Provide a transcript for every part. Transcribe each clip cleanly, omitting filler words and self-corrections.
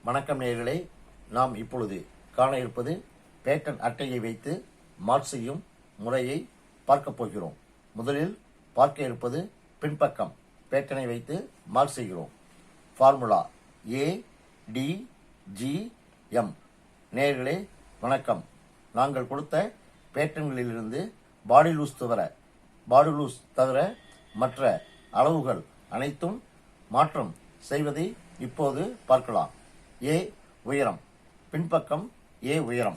வணக்கம் நேயர்களே, நாம் இப்பொழுது காண இருப்பது பேட்டன் அட்டையை வைத்து மார்க் செய்யும் முறையை பார்க்க போகிறோம். முதலில் பார்க்க இருப்பது பின்பக்கம் பேட்டனை வைத்து மார்க் செய்கிறோம். Formula ADGM. நேயர்களே வணக்கம். நாங்கள் கொடுத்த பேட்டன்களிலிருந்து பாடி லூஸ் தவிர மற்ற அளவுகள் அனைத்தும் மாற்றம் செய்வதை இப்போது பார்க்கலாம். A உயரம், பின்பக்கம் A உயரம்,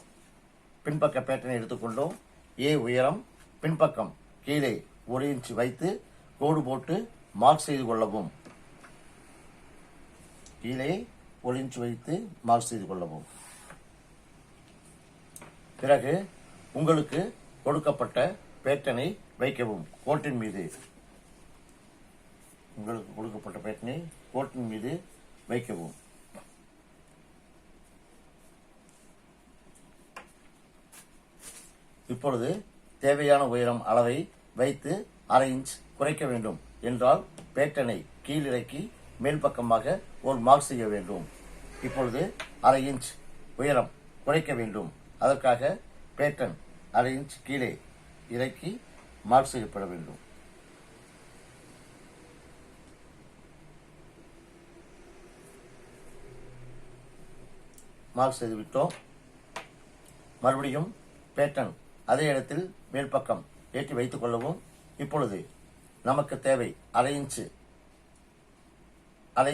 பின்பக்க பேட்டர்னை எடுத்துக்கொண்டோம். A உயரம், பின்பக்கம் கீழே 1 இன்ச் வைத்து கோடு போட்டு மார்க் செய்து கொள்ளவும். கீழே 1 இன்ச் வைத்து மார்க் செய்து கொள்ளவும். பிறகு உங்களுக்கு கொடுக்கப்பட்ட பேட்டர்னை வைக்கவும். கோட்டின் மீது உங்களுக்கு கொடுக்கப்பட்ட பேட்டர்னை கோட்டின் மீது வைக்கவும். இப்பொழுது தேவையான உயரம் அளவை வைத்து 1/2 இன்ச் குறைக்க வேண்டும் என்றால் பேட்டனை கீழிறக்கி மேல் பக்கமாக ஒரு மார்க் செய்ய வேண்டும். இப்பொழுது 1/2 இன்ச் உயரம் குறைக்க வேண்டும். அதற்காக பேட்டன் 1/2 இன்ச் கீழே இறக்கி மார்க் செய்யப்பட வேண்டும். மார்க் செய்து விட்டோம். மறுபடியும் பேட்டன் அதே இடத்தில் மேல் பக்கம் ஏற்றி வைத்துக் கொள்ளவும். இப்பொழுது நமக்கு தேவை 1/2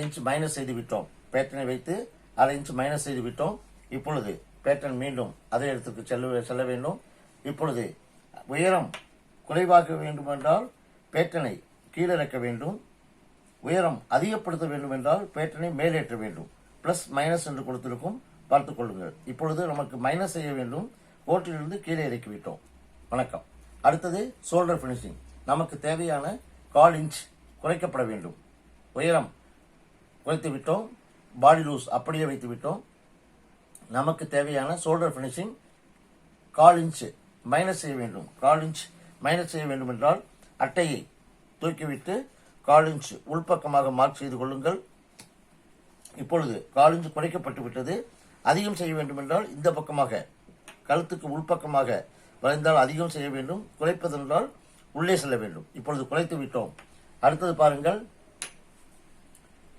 இன்ச் மைனஸ் செய்து விட்டோம். பேட்டனை வைத்து 1/2 இன்ச் மைனஸ் செய்து விட்டோம். இப்பொழுது பேட்டன் மீண்டும் அதே இடத்துக்கு செல்ல வேண்டும். இப்பொழுது உயரம் குறைவாக வேண்டும் என்றால் பேட்டனை கீழிறக்க வேண்டும். உயரம் அதிகப்படுத்த வேண்டும் என்றால் பேட்டனை மேலேற்ற வேண்டும். பிளஸ் மைனஸ் என்று கொடுத்திருக்கும், பார்த்துக் கொள்ளுங்கள். இப்பொழுது நமக்கு மைனஸ் செய்ய வேண்டும். கோட்டிலிருந்து கீழே இறக்கிவிட்டோம். வணக்கம். அடுத்தது ஷோல்டர் பினிஷிங். நமக்கு தேவையான 1/4 இன்ச் குறைக்கப்பட வேண்டும். உயரம் குறைத்து விட்டோம். பாடி லூஸ் அப்படியே வைத்து விட்டோம். நமக்கு தேவையான ஷோல்டர் பினிஷிங் 1/4 இன்ச் மைனஸ் செய்ய வேண்டும். 1/4 இன்ச் மைனஸ் செய்ய வேண்டும் என்றால் அட்டையை தூக்கிவிட்டு 1/4 இன்ச் உள்பக்கமாக மார்க் செய்து கொள்ளுங்கள். இப்பொழுது 1/4 இன்ச் குறைக்கப்பட்டு விட்டது. அதிகம் செய்ய வேண்டும் என்றால் இந்த பக்கமாக கழுத்துக்கு உள்பக்கமாக வளைந்தால் அதிகம் செய்ய வேண்டும். குறைப்பதென்றால் உள்ளே செல்ல வேண்டும். இப்பொழுது குறைத்து விட்டோம். அடுத்தது பாருங்கள்,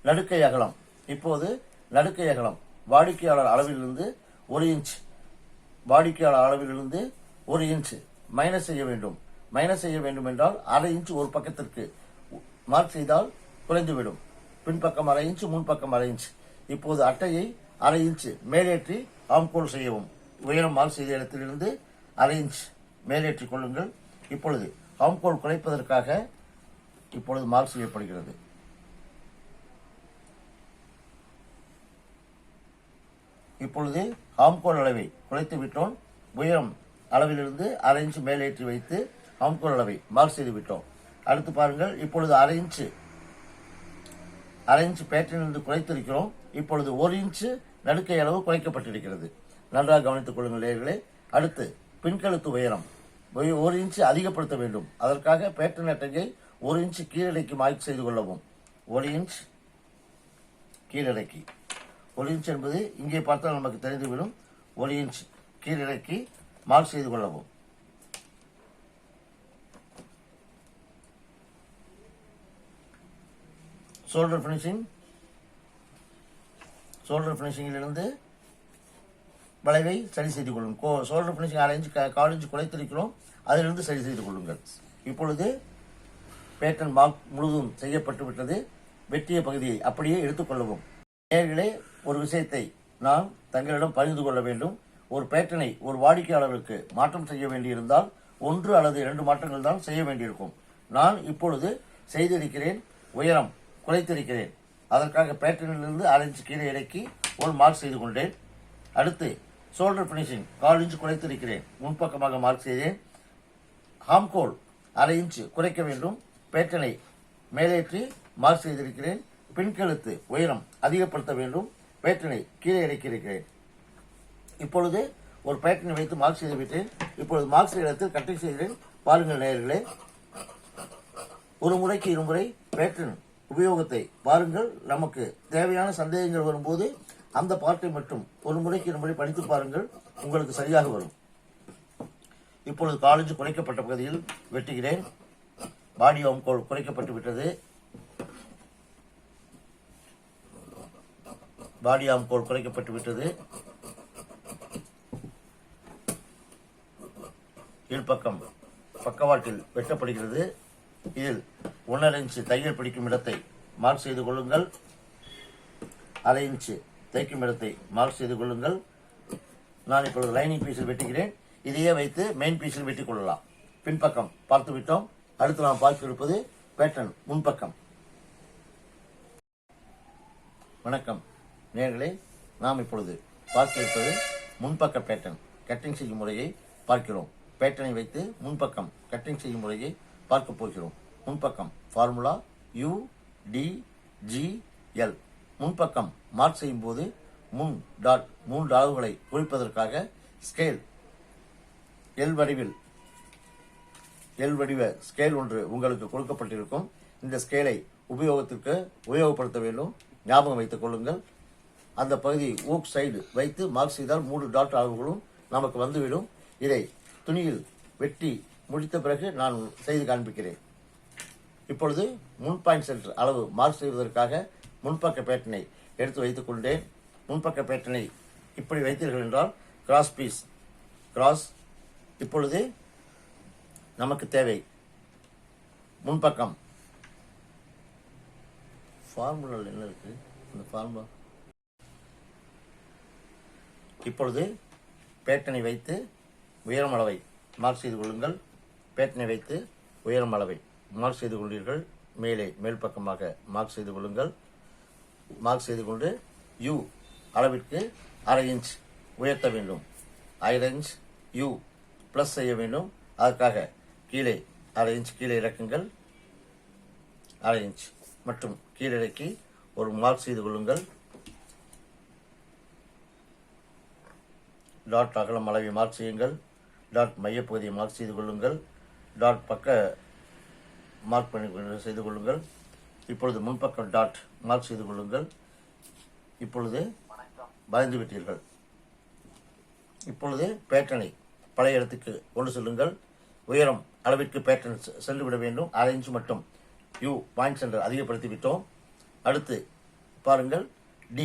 நடுக்கை அகலம். இப்போது நடுக்கை அகலம் வாடிக்கையாளர் அளவிலிருந்து 1 இன்ச், வாடிக்கையாளர் அளவிலிருந்து 1 இன்ச் மைனஸ் செய்ய வேண்டும். மைனஸ் செய்ய வேண்டும் என்றால் 1/2 இன்ச் ஒரு பக்கத்திற்கு மார்க் செய்தால் குறைந்துவிடும். பின்பக்கம் 1/2 இன்ச், முன்பக்கம் 1/2 இன்ச். இப்போது அட்டையை 1/2 இன்ச் மேலேற்றி ஆம்கோல் செய்யவும். உயரம் மார்க் செய்த இடத்திலிருந்து 1/2 இன்ச் மேலேற்றிக் கொள்ளுங்கள். இப்பொழுது ஆம்கோல் குறைப்பதற்காக இப்பொழுது மார்க் செய்யப்படுகிறது. இப்பொழுது ஆம்கோல் அளவை குறைத்து விட்டோம். உயரம் அளவிலிருந்து 1/2 இன்ச் மேலேற்றி வைத்து ஆம்கோல் அளவை மார்க் செய்து விட்டோம். அடுத்து பாருங்கள், இப்பொழுது 1/2 இன்ச் பேட்டனிலிருந்து குறைத்திருக்கிறோம். இப்பொழுது 1 இன்ச் நடுக்கை அளவு குறைக்கப்பட்டிருக்கிறது. நன்றாக கவனித்துக் கொள்ளுங்கள் நேயர்களே. அடுத்து பின்கழுத்து உயரம் 1 இன்ச் அதிகப்படுத்த வேண்டும். அதற்காக பேட்டன் அட்டையை 1 இன்ச் கீழடக்கி மார்க் செய்து கொள்ளவும். 1 இன்ச் கீழடக்கி, 1 இன்ச் என்பது இங்கே பார்த்தால் நமக்கு தெரிந்துவிடும். 1 இன்ச் கீழடக்கி மார்க் செய்து கொள்ளவும். ஷோல்டர் பினிஷிங்கிலிருந்து வளைவை சரி செய்து கொள்ளும். ஷோல்டர் பினிஷிங் 1/2 இன்ச் 1/4 இன்ச் குறைத்திருக்கிறோம். அதிலிருந்து சரி செய்து கொள்ளுங்கள். இப்பொழுது பேட்டன் மார்க் முழுவதும் செய்யப்பட்டு விட்டது. வெட்டிய பகுதியை அப்படியே எடுத்துக்கொள்ளவும். நேயர்களே, ஒரு விஷயத்தை நான் தங்களிடம் பகிர்ந்து கொள்ள வேண்டும். ஒரு பேட்டனை ஒரு வாடிக்கையாளருக்கு மாற்றம் செய்ய வேண்டியிருந்தால் 1 அல்லது 2 மாற்றங்கள் தான் செய்ய வேண்டியிருக்கும். நான் இப்பொழுது செய்திருக்கிறேன். உயரம் குறைத்திருக்கிறேன். அதற்காக பேட்டனிலிருந்து 1/2 இன்ச் கீழே இறக்கி ஒரு மார்க் செய்து கொண்டேன். அடுத்து ஷோல்டர் பினிஷிங் 1/4 இன்ச் குறைத்திருக்கிறேன். முன்பக்கமாக மார்க் செய்தேன். ஆம்கோல் 1/2 இன்ச் குறைக்க வேண்டும். பேட்டனை மேலேற்றி மார்க் செய்திருக்கிறேன். பின்கழுத்து உயரம் அதிகப்படுத்த வேண்டும். பேட்டனை கீழே இறக்கியிருக்கிறேன். இப்பொழுது ஒரு பேட்டனை வைத்து மார்க் செய்து விட்டேன். இப்பொழுது மார்க் செய்த இடத்தில் கட்டிங் செய்கிறேன். பாருங்கள் நேயர்களே, ஒரு முறைக்கு 2 முறை பேட்டன் உபயோகத்தை பாருங்கள். நமக்கு தேவையான சந்தேகங்கள் வரும்போது அந்த பார்ட்டை மட்டும் ஒரு முறைக்கு இருமுறை படித்து பாருங்கள், உங்களுக்கு சரியாக வரும். இப்பொழுது காலேஜ் குறைக்கப்பட்ட பகுதியில் வெட்டுகிறேன். பாடி ஆர்ம் கோல் குறைக்கப்பட்டு விட்டது. பாடி ஆர்ம் கோல் குறைக்கப்பட்டு விட்டது. கீழ்ப்பக்கம் பக்கவாட்டில் வெட்டப்படுகிறது. இதில் 1.5 இன்ச்சு தையல் பிடிக்கும் இடத்தை மார்க் செய்து கொள்ளுங்கள். 1/2 இன்ச்சு தைக்கும் இடத்தை மார்க் செய்து கொள்ளுங்கள். நான் இப்பொழுது லைனிங் பீஸில் வெட்டுகிறேன். இதையே வைத்து மெயின் பீஸில் வெட்டிக் கொள்ளலாம். பின்பக்கம் பார்த்து விட்டோம். அடுத்து நாம் பார்க்க இருப்பது பேட்டர்ன் முன்பக்கம். வணக்கம் நேயர்களே, நாம் இப்பொழுது பார்க்க இருப்பது முன்பக்க பேட்டர்ன் கட்டிங் செய்யும் முறையை பார்க்கிறோம். பேட்டர்னை வைத்து முன்பக்கம் கட்டிங் செய்யும் முறையை பார்க்க போகிறோம். முன்பக்கம் ஃபார்முலா UDGL. முன்பக்கம் மார்க் செய்யும் போது முன் டாட் 3 அளவுகளை குறிப்பதற்காக ஸ்கேல் எல் வடிவ ஸ்கேல் ஒன்று உங்களுக்கு கொடுக்கப்பட்டிருக்கும். இந்த ஸ்கேலை உபயோகப்படுத்த வேண்டும். ஞாபகம் வைத்துக் கொள்ளுங்கள். அந்த பகுதி ஊக் சைடு வைத்து மார்க் செய்தால் 3 டாட் அளவுகளும் நமக்கு வந்துவிடும். இதை துணியில் வெட்டி முடித்த பிறகு நான் செய்து காண்பிக்கிறேன். இப்பொழுது முன் பாயிண்ட் சென்டர் அளவு மார்க் செய்வதற்காக முன்பக்க பேட்டர்னை எடுத்து வைத்துக் கொண்டேன். முன்பக்க பேட்டர்னை இப்படி வைத்தீர்கள் என்றால் கிராஸ் பீஸ் கிராஸ். இப்பொழுது நமக்கு தேவை முன்பக்கம் ஃபார்முலா என்ன இருக்கு இந்த ஃபார்முலா. இப்பொழுது பேட்டர்னை வைத்து உயரம் அளவை மார்க் செய்து கொள்ளுங்கள். பேட்டர்னை வைத்து உயரம் அளவை மார்க் செய்து கொண்டீர்கள். மேலே மேல் பக்கமாக மார்க் செய்து கொள்ளுங்கள். மார்க் செய்து கொண்டு U அளவிற்கு 1/2 இன்ச் உயர்த்த வேண்டும். 1/2 இன்ச் U பிளஸ் செய்ய வேண்டும். அதற்காக கீழே 1/2 இன்ச் கீழே இறக்குங்கள். 1/2 இன்ச் மற்றும் கீழே இறக்கி ஒரு மார்க் செய்து கொள்ளுங்கள். டாட் அகலம் அளவை மார்க் செய்யுங்கள். டாட் மையப்பகுதியை மார்க் செய்து கொள்ளுங்கள். டாட் பக்க மார்க் பண்ணி செய்து கொள்ளுங்கள். இப்பொழுது முன்பக்கம் டாட் மார்க் செய்து கொள்ளுங்கள். இப்பொழுது வரைந்து விட்டீர்கள். இப்பொழுது பேட்டர்னை பழைய இடத்துக்கு கொண்டு செல்லுங்கள். உயரம் அளவிற்கு பேட்டர்ன் சென்று விட வேண்டும். 1/2 இன்ச் மட்டும் U பாயிண்ட் சென்டர் அதிகப்படுத்தி விட்டோம். அடுத்து பாருங்கள், D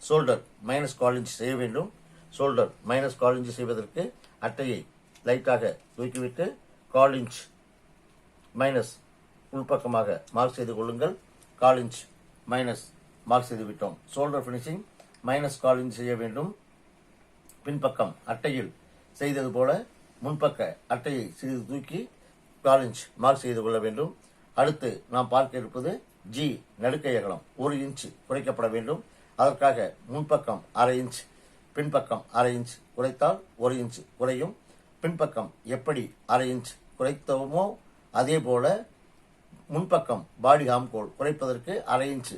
ஷோல்டர் -1/4 இன்ச் செய்ய வேண்டும். ஷோல்டர் -1/4 இன்ச் செய்வதற்கு அட்டையை லைட்டாக தூக்கிவிட்டு 1/4 இன்ச் மைனஸ் உள்பக்கமாக மார்க் செய்து கொள்ளுங்கள். 1/4 இன்ச் மைனஸ் மார்க் செய்து விட்டோம். ஷோல்டர் பினிஷிங் -1/4 இன்ச் செய்ய வேண்டும். பின்பக்கம் அட்டையில் செய்தது போல முன்பக்க அட்டையை சிறிது தூக்கி 1/4 இன்ச் மார்க் செய்து கொள்ள வேண்டும். அடுத்து நாம் பார்க்க இருப்பது G நடுக்கை அகலம் 1 இன்ச் குறைக்கப்பட வேண்டும். அதற்காக முன்பக்கம் 1/2 இன்ச் பின்பக்கம் 1/2 இன்ச் குறைத்தால் 1 இன்ச் குறையும். பின்பக்கம் எப்படி 1/2 இன்ச் குறைத்தோமோ அதே போல முன்பக்கம் பாடி ஆர்ம் கோல் குறைப்பதற்கு 1/2 இன்ச்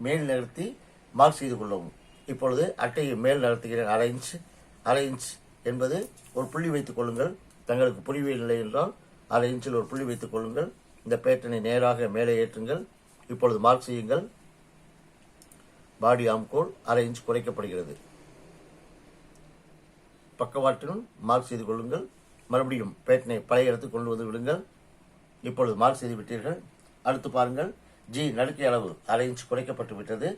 மேல் நகர்த்தி மார்க் செய்து கொள்ளவும். இப்பொழுது அட்டையை மேல் நகர்த்துகிறேன். 1/2 இன்ச் என்பது ஒரு புள்ளி வைத்துக் கொள்ளுங்கள். தங்களுக்கு புரியவில்லை என்றால் 1/2 இன்ச்சில் ஒரு புள்ளி வைத்துக் கொள்ளுங்கள். இந்த பேட்டர்னை நேராக மேலே ஏற்றுங்கள். இப்பொழுது மார்க் செய்யுங்கள். பாடி ஆர்ம் கோல் 1/2 இன்ச் குறைக்கப்படுகிறது. பக்கவாட்டிலும் மார்க் செய்து கொள்ளுங்கள். மறுபடியும் பேட்டர்னை பழைய இடத்துக்கு கொண்டு வந்து விடுங்கள். இப்பொழுது மார்க் செய்து விட்டீர்கள். அடுத்து பாருங்கள், G நடுக்கை அளவு 1/2 இன்ச் குறைக்கப்பட்டு விட்டது.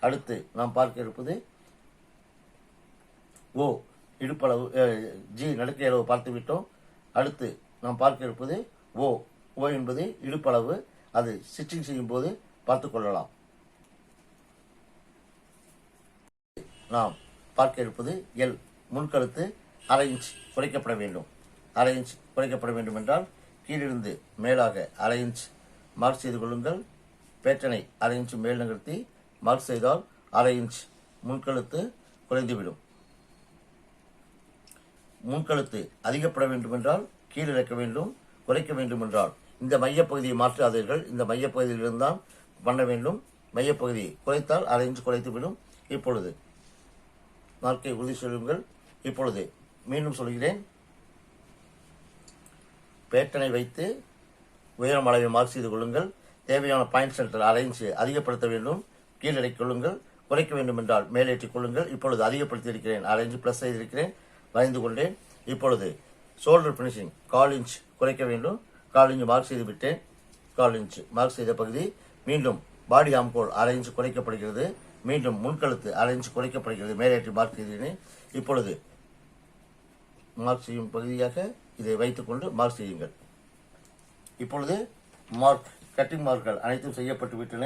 அடுத்து நாம் பார்க்க இருப்பது O இடுப்பளவு. G நடுக்கை அளவு பார்த்து விட்டோம். அடுத்து நாம் பார்க்க இருப்பது O என்பது இடுப்பளவு. அது ஸ்டிச்சிங் செய்யும் போது பார்த்துக் கொள்ளலாம். நாம் பார்க்க இருப்பது L முன்கழுத்து 1/2 இன்ச் குறைக்கப்பட வேண்டும். 1/2 இன்ச் குறைக்கப்பட வேண்டும் என்றால் கீழிருந்து மேலாக 1/2 இன்ச் மார்க் செய்து கொள்ளுங்கள். பேட்டர்னை 1/2 இன்ச் மேல் நகர்த்தி மார்க் செய்தால் 1/2 இன்ச் முன்கழுத்து குறைந்துவிடும். முன்கழுத்து அதிகப்பட வேண்டும் என்றால் கீழ் இறக்க வேண்டும். குறைக்க வேண்டும் என்றால் இந்த மையப்பகுதியை மாற்றாதீர்கள். இந்த மையப்பகுதியில் இருந்தால் பண்ண வேண்டும். மையப்பகுதியை குறைத்தால் 1/2 இன்ச் குறைத்துவிடும். இப்பொழுது மார்க்கை உறுதி செய்யுங்கள். இப்பொழுது மீண்டும் சொல்கிறேன், பேட்டர்னை வைத்து உயரம் அளவை மார்க் செய்து கொள்ளுங்கள். தேவையான பாயிண்ட் சென்டர் 1/2 இன்ச் அதிகப்படுத்த வேண்டும். கீழடக்கிக் கொள்ளுங்கள். குறைக்க வேண்டும் என்றால் மேலேற்றிக் கொள்ளுங்கள். இப்பொழுது அதிகப்படுத்தி இருக்கிறேன், 1/2 இன்ச் பிளஸ் செய்திருக்கிறேன், வரைந்து கொண்டேன். இப்பொழுது ஷோல்டர் பினிஷிங் 1/4 இன்ச் குறைக்க வேண்டும். 1/4 இன்ச் மார்க் செய்து விட்டேன். 1/4 இன்ச் மார்க் செய்த பகுதி மீண்டும் பாடி ஆம்கோல் 1/2 இன்ச் குறைக்கப்படுகிறது. மீண்டும் முன்கழுத்து 1/2 இன்ச் குறைக்கப்படுகிறது. மேலேற்றி மார்க் செய்தேன். இப்பொழுது மார்க் செய்யும் பகுதியாக இதை வைத்துக்கொண்டு மார்க் செய்யுங்கள். இப்பொழுது மார்க் கட்டிங் மார்க்கள் அனைத்தும் செய்யப்பட்டு விட்டன.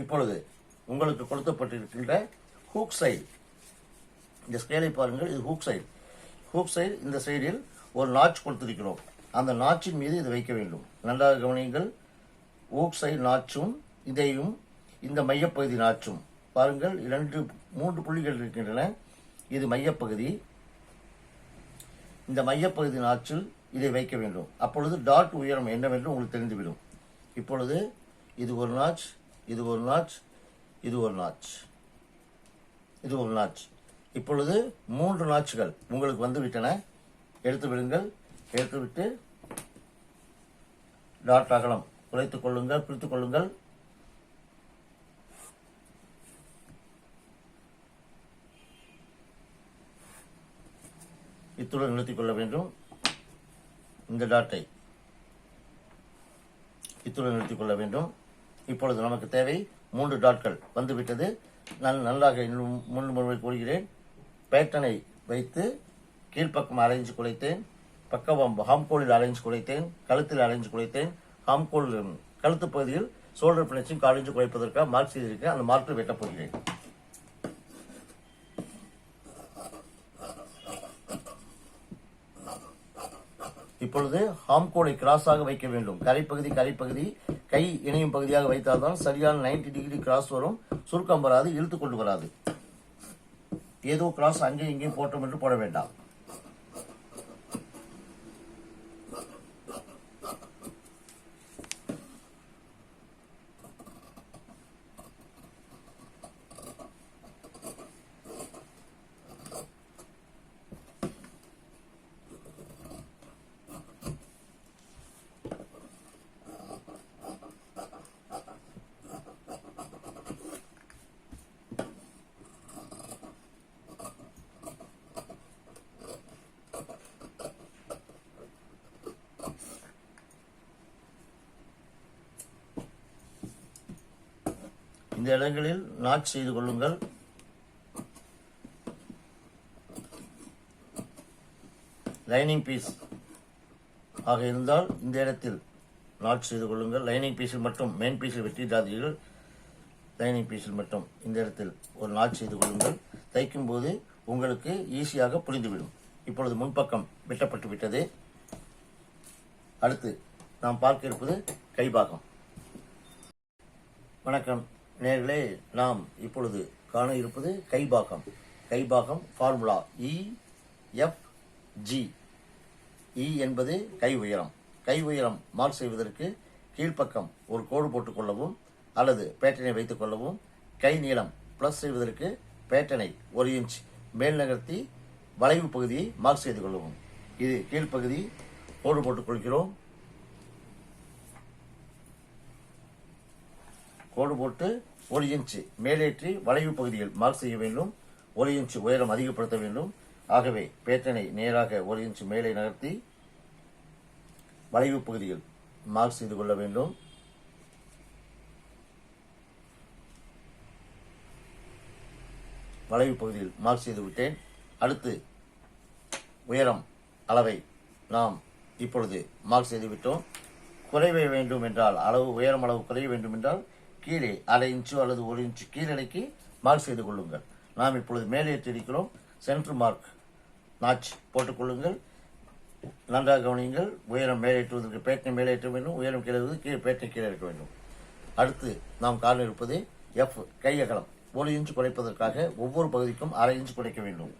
இப்பொழுது உங்களுக்கு கொடுக்கப்பட்டிருக்கின்ற ஹூக் சைடு, இந்த ஸ்கேலை பாருங்கள், இது ஹூக் சைடு. ஹூக் சைடு இந்த சைடில் ஒரு நாட்ச் கொடுத்திருக்கிறோம். அந்த நாட்சின் மீது இதை வைக்க வேண்டும். நன்றாக கவனியுங்கள். ஹூக் சைடு நாட்சும் இதையும் இந்த மையப்பகுதி நாட்சும் பாருங்கள், 3 புள்ளிகள் இருக்கின்றன. இது மையப்பகுதி. இந்த மையப்பகுதி நாட்சில் இதை வைக்க வேண்டும். அப்பொழுது டாட் உயரம் என்னவென்று உங்களுக்கு தெரிந்துவிடும். இப்பொழுது இது ஒரு நாட்ச், இது ஒரு நாட்ச், இது ஒரு நாட்ச், இது ஒரு நாட்ச். இப்பொழுது 3 நாட்ச்கள் உங்களுக்கு வந்து விட்டன. எடுத்து விடுங்கள். எடுத்துவிட்டு டாட் அகலம் குறைத்துக் கொள்ளுங்கள், பிரித்துக் கொள்ளுங்கள். இத்துடன் நிறுத்திக் கொள்ள வேண்டும். இந்த டாட்டை இத்துடன் நிறுத்திக் கொள்ள வேண்டும். இப்பொழுது நமக்கு தேவை 3 டாட்கள் வந்துவிட்டது. நான் நன்றாக இன்னும் முன்முறை கூறுகிறேன். பேட்டனை வைத்து கீழ்ப்பக்கம் 1/2 இன்ச் குறைத்தேன். பக்கம் ஹாம்கோலில் 1/2 இன்ச் குறைத்தேன். கழுத்தில் 1/2 இன்ச் குறைத்தேன். ஹாம்கோல் கழுத்து பகுதியில் ஷோல்டர் பினிஷிங் 1/4 இன்ச் குறைப்பதற்காக மார்க் செய்திருக்கிறேன். அந்த மார்க்கை வெட்டப் போகிறேன். இப்பொழுது ஹாம்கோலை கிராஸாக வைக்க வேண்டும். கரைப்பகுதி கை இணையும் பகுதியாக வைத்தால்தான் சரியான 90 டிகிரி கிராஸ் வரும். சுருக்கம் வராது, இழுத்து கொண்டு வராது. ஏதோ கிராஸ் அங்கே இங்கேயும் போட்டோம் என்று போட வேண்டாம். இந்த இடங்களில் நாட்ச் செய்து கொள்ளுங்கள். லைனிங் பீஸ் ஆக இருந்தால் இந்த இடத்தில் நாட்ச் செய்து கொள்ளுங்கள். லைனிங் பீஸில் மட்டும், மெயின் பீஸில் வெட்டிடாதீர்கள். லைனிங் பீஸில் மட்டும் இந்த இடத்தில் ஒரு நாட்ச் செய்து கொள்ளுங்கள். தைக்கும் போது உங்களுக்கு ஈஸியாக புரிந்துவிடும். இப்பொழுது முன்பக்கம் வெட்டப்பட்டு விட்டது. அடுத்து நாம் பார்க்க இருப்பது கைபாகம். வணக்கம் நேயர்களே, நாம் இப்பொழுது காண இருப்பது கைபாகம். கைபாகம் ஃபார்முலா EFG. E என்பது கை உயரம். கை உயரம் மார்க் செய்வதற்கு கீழ்ப்பக்கம் ஒரு கோடு போட்டுக் கொள்ளவும் அல்லது பேட்டனை வைத்துக் கொள்ளவும். கை நீளம் பிளஸ் செய்வதற்கு பேட்டனை 1 இன்ச் மேல் நகர்த்தி வளைவு பகுதியை மார்க் செய்து கொள்ளவும். இது கீழ்ப்பகுதி. கோடு போட்டுக் கொள்கிறோம். கோடு போட்டு 1 இன்ச் மேலேற்றி வளைவு பகுதியில் மார்க் செய்ய வேண்டும். 1 இன்ச் உயரம் அதிகப்படுத்த வேண்டும். ஆகவே பேட்டனை நேராக 1 இன்ச் மேலே நகர்த்தி வளைவு பகுதியில் மார்க் செய்து கொள்ள வேண்டும். வளைவு பகுதியில் மார்க் செய்து விட்டேன். அடுத்து உயரம் அளவை நாம் இப்பொழுது மார்க் செய்து விட்டோம். குறைய வேண்டும் என்றால், உயரம் அளவு குறைய வேண்டும் என்றால் கீழே 1/2 இன்ச்சோ அல்லது 1 இன்ச் கீழடைக்கு மார்க் செய்து கொள்ளுங்கள். நாம் இப்பொழுது மேலே ஏற்றிருக்கிறோம். சென்டர் மார்க் நாட்ச் போட்டுக் கொள்ளுங்கள். நன்றாக கவனியுங்கள். உயரம் மேலேற்றுவதற்கு பேட்டனை மேலேற்ற வேண்டும். உயரம் கீழே கீழே பேட்டனை கீழே இருக்க வேண்டும். அடுத்து நாம் காண இருப்பது F. கை அகலம் 1 இன்ச் குறைப்பதற்காக ஒவ்வொரு பகுதிக்கும் 1/2 இன்ச் குறைக்க வேண்டும்.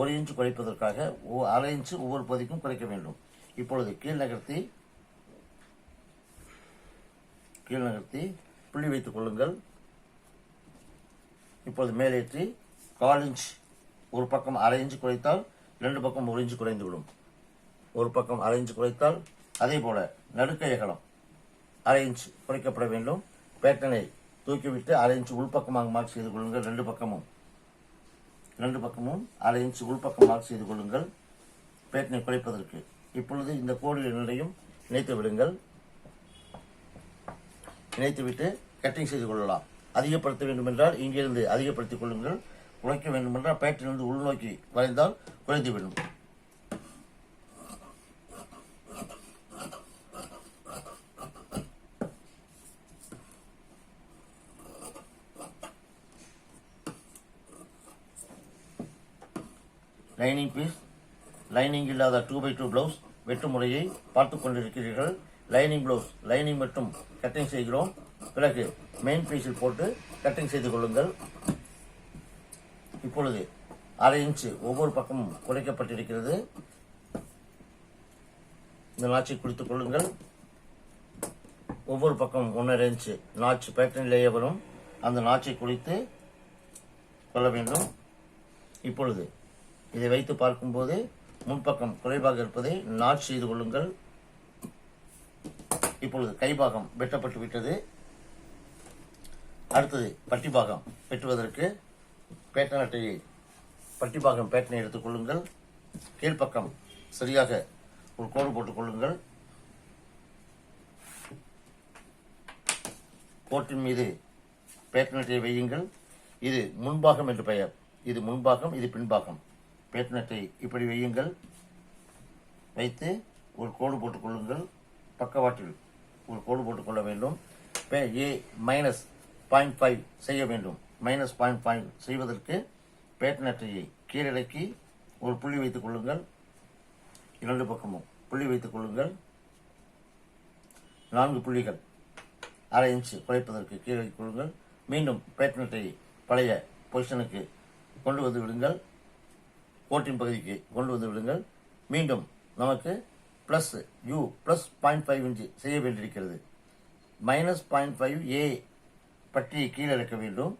1 இன்ச் குறைப்பதற்காக 1/2 இன்ச் ஒவ்வொரு பகுதிக்கும் குறைக்க வேண்டும். இப்பொழுது கீழ் நகர்த்தி புள்ளி வைத்துக் கொள்ளுங்கள். இப்பொழுது மேலேற்றி 1/4 இன்ச், ஒரு பக்கம் 1/2 இன்ச் குறைத்தால் 2 பக்கம் 1 இன்ச் குறைந்துவிடும். ஒரு பக்கம் 1/2 இன்ச் குறைத்தால், அதே போல நடுக்கை அகலம் 1/2 இன்ச் குறைக்கப்பட வேண்டும். பேட்டனை தூக்கிவிட்டு 1/2 இன்ச் உள்பக்கமாக மார்க் செய்து கொள்ளுங்கள். ரெண்டு பக்கமும் 1/2 இன்ச் உள்பக்கம் மார்க் செய்து கொள்ளுங்கள் பேட்டனை குறைப்பதற்கு. இப்பொழுது இந்த கோடு இரண்டையும் இணைத்து விடுங்கள். இணைத்துவிட்டு கட்டிங் செய்து கொள்ளலாம். அதிகப்படுத்த வேண்டும் என்றால் இங்கிருந்து அதிகப்படுத்திக் கொள்ளுங்கள். குறைக்க வேண்டும் என்றால் பேட்டனிலிருந்து உள்நோக்கி வரைந்தால் குறைந்துவிடும். லைனிங் பீஸ், லைனிங் இல்லாத 2x2 பிளவுஸ் வெட்டு முறையை பார்த்து கொண்டிருக்கிறீர்கள். லைனிங் பிளவுஸ், லைனிங் மட்டும் கட்டிங் செய்கிறோம். பிறகு மெயின் பீஸில் போட்டு கட்டிங் செய்து கொள்ளுங்கள். இப்பொழுது 1/2 இன்ச் ஒவ்வொரு பக்கமும் குறைக்கப்பட்டிருக்கிறது. இந்த நாச்சை குறித்துக் கொள்ளுங்கள். ஒவ்வொரு பக்கம் 1.5 இன்ச் நாச் பேட்டர்னிலேயே வரும். அந்த நாச்சை குறித்து கொள்ள வேண்டும். இப்பொழுது இதை வைத்து பார்க்கும்போது முன்பக்கம் குறைவாக இருப்பதை நாச் செய்து கொள்ளுங்கள். இப்பொழுது கைபாகம் வெட்டப்பட்டு விட்டது. அடுத்தது பட்டி பாகம் வெட்டுவதற்கு பேட்டன் அட்டையை பட்டிபாகம் பேட்டனை எடுத்துக் கொள்ளுங்கள். கீழ்ப்பக்கம் சரியாக ஒரு கோடு போட்டுக் கொள்ளுங்கள். கோட்டின் மீது பேட்டன் அட்டையை வையுங்கள். இது முன்பாகம் என்று பெயர். இது முன்பாகம், இது பின்பாகம். பேட்டன் அட்டை இப்படி வையுங்கள். வைத்து ஒரு கோடு போட்டுக் கொள்ளுங்கள். பக்கவாட்டில் ஒரு கோடு போட்டுக்கொள்ள வேண்டும். A -0.5 செய்ய வேண்டும். -0.5 செய்வதற்கு பேட்டன் அட்டையை கீழடக்கி ஒரு புள்ளி வைத்துக் கொள்ளுங்கள். இரண்டு பக்கமும் புள்ளி வைத்துக் கொள்ளுங்கள். 4 புள்ளிகள் 1/2 இன்ச் குறைப்பதற்கு கீழே கொள்ளுங்கள். மீண்டும் பேட்டன் அட்டையை பழைய பொசிஷனுக்கு கொண்டு வந்து விடுங்கள். கோட்டின் பகுதிக்கு கொண்டு வந்து விடுங்கள். மீண்டும் நமக்கு +0.5 இன்ச் செய்ய வேண்டியிருக்கிறது. -0.5 A பட்டியை கீழே இறக்க வேண்டும்.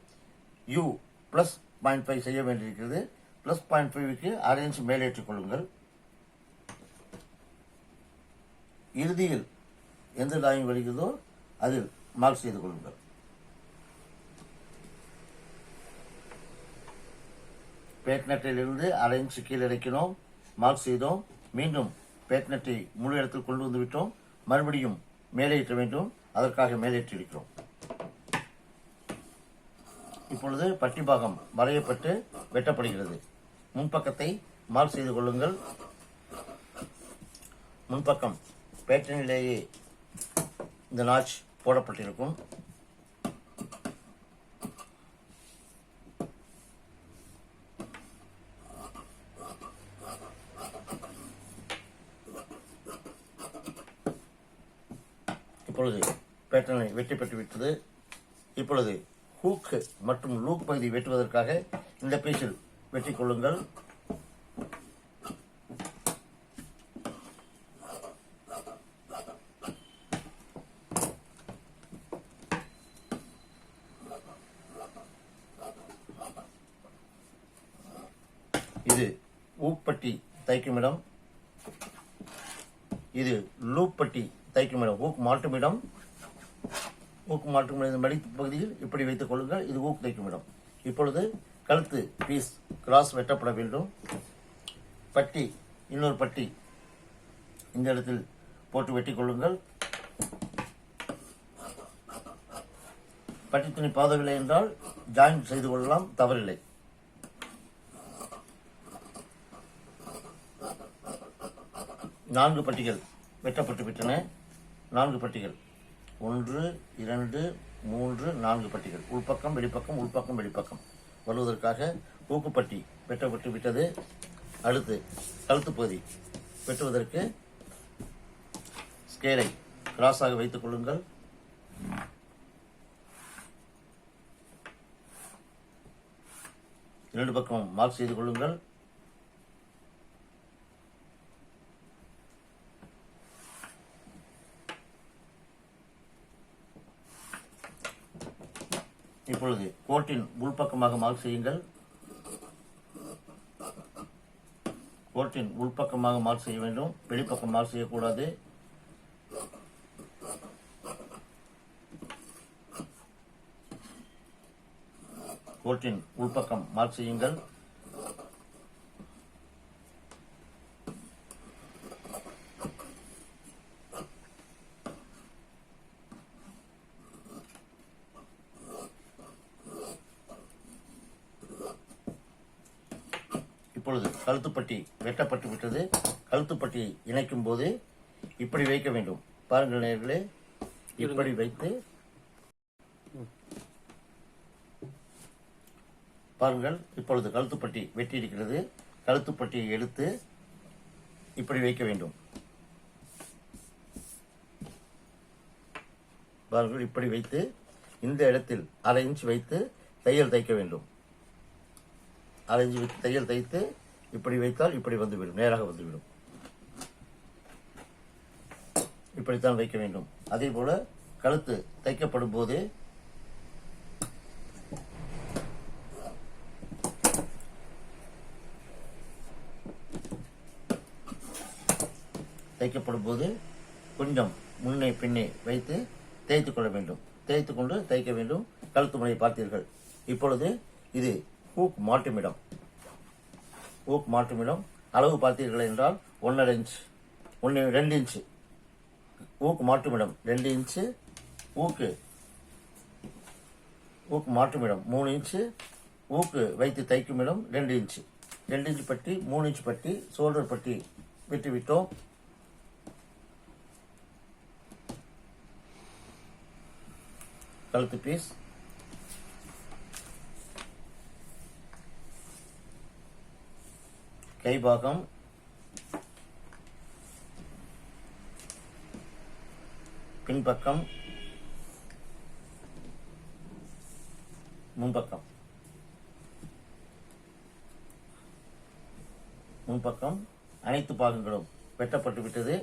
U +0.5 செய்ய வேண்டியிருக்கிறது. +0.5க்கு 1/2 இன்ச் மேலேற்றிக் கொள்ளுங்கள். இறுதியில் எந்த டாயிங் வருகிறதோ அதில் மார்க் செய்து கொள்ளுங்கள். பேட்டன் அட்டையிலிருந்து 1/2 இன்ச் கீழே இறக்கினோம், மார்க் செய்தோம். மீண்டும் பேட்டன் அட்டை முழு இடத்தில் கொண்டு வந்து விட்டோம். மறுபடியும் மேலே ஏற்ற வேண்டும். அதற்காக மேலேற்றி இருக்கிறோம். இப்பொழுது பட்டி பாகம் வரையப்பட்டு வெட்டப்படுகிறது. முன்பக்கத்தை மார்க் செய்து கொள்ளுங்கள். முன்பக்கம் பேட்டனிலேயே இந்த நாச் போடப்பட்டிருக்கும். இப்பொழுது பேட்டர்னை வெட்டப்பட்டு விட்டது. இப்பொழுது ஹூக் மற்றும் லூப் பகுதி வெட்டுவதற்காக இந்த பீஸில் வெட்டிக் கொள்ளுங்கள். இது ஹூக் பட்டி தைக்கும் இடம். இது லூப் பட்டி தைக்கும் இடம். ஹூக் மாட்டும் இடம். ஊக்கு மாற்றும் மடிப்பு பகுதியில் இப்படி வைத்துக் கொள்ளுங்கள். இது ஊக்கு தைக்கும் இடம். இப்பொழுது கழுத்து பீஸ் கிராஸ் வெட்டப்பட வேண்டும். பட்டி, இன்னொரு பட்டி இந்த இடத்தில் போட்டு வெட்டிக் கொள்ளுங்கள். பட்டி துணி பாதவில்லை என்றால் ஜாயின் செய்து கொள்ளலாம், தவறில்லை. நான்கு பட்டிகள் வெட்டப்பட்டு விட்டன. 4 பட்டிகள், 1 2 3 4 பட்டிகள், உள்பக்கம் வெளிப்பக்கம் உள்பக்கம் வெளிப்பக்கம் வருவதற்காக ஊக்குப்பட்டி வெட்டப்பட்டு விட்டது. அடுத்து கழுத்து பகுதி வெட்டுவதற்கு ஸ்கேலை கிராஸாக வைத்துக் கொள்ளுங்கள். இரண்டு பக்கம் மார்க் செய்து கொள்ளுங்கள். இப்பொழுது கோட்டின் உள்பக்கமாக மார்க் செய்யுங்கள். கோட்டின் உள்பக்கமாக மார்க் செய்ய வேண்டும், வெளிப்பக்கம் மார்க் செய்யக்கூடாது. கோட்டின் உள்பக்கம் மார்க் செய்யுங்கள். இப்பொழுது கழுத்துப்பட்டி வெட்டப்பட்டு விட்டது. கழுத்துப்பட்டி இணைக்கும் போது இப்படி வைக்க வேண்டும். பாருங்கள் நேயர்களே, இப்படி வைத்து பாருங்கள். இப்பொழுது கழுத்துப்பட்டி வெட்டி இருக்கிறது. கழுத்துப்பட்டியை எடுத்து இப்படி வைக்க வேண்டும். பாருங்கள், இப்படி வைத்து இந்த இடத்தில் 1/2 இன்ச் வைத்து தையல் தைக்க வேண்டும். 1/2 இன்ச் வைத்து தையல் தைத்து இப்படி வைத்தால் இப்படி வந்துவிடும், நேராக வந்துவிடும். இப்படித்தான் வைக்க வேண்டும். அதே போல கழுத்து தைக்கப்படும் போது கொஞ்சம் முன்னே பின்னே வைத்து தேய்த்துக் கொள்ள வேண்டும். தேய்த்துக் கொண்டு தைக்க வேண்டும். கழுத்து முனையை பார்த்தீர்கள். இப்பொழுது இது ஹூக் மாட்டுமிடம். ஹூக் மாட்டுமிடம் அளவு பார்த்தீர்கள் என்றால் 1.5 இன்ச், 2 இன்ச் ஊக்கு மாட்டுமிடம் 2 இன்ச்சு, ஊக்கு மாட்டுமிடம் 3 இன்ச்சு, ஊக்கு வைத்து தைக்கும் இடம் 2 இன்ச்சு. 2 இன்ச் பட்டி, 3 இன்ச் பட்டி, ஷோல்டர் பட்டி விட்டு விட்டோம். கழுத்து பீஸ், கைபாகம், பின்பக்கம், முன்பக்கம், அனைத்து பாகங்களும் வெட்டப்பட்டு விட்டது.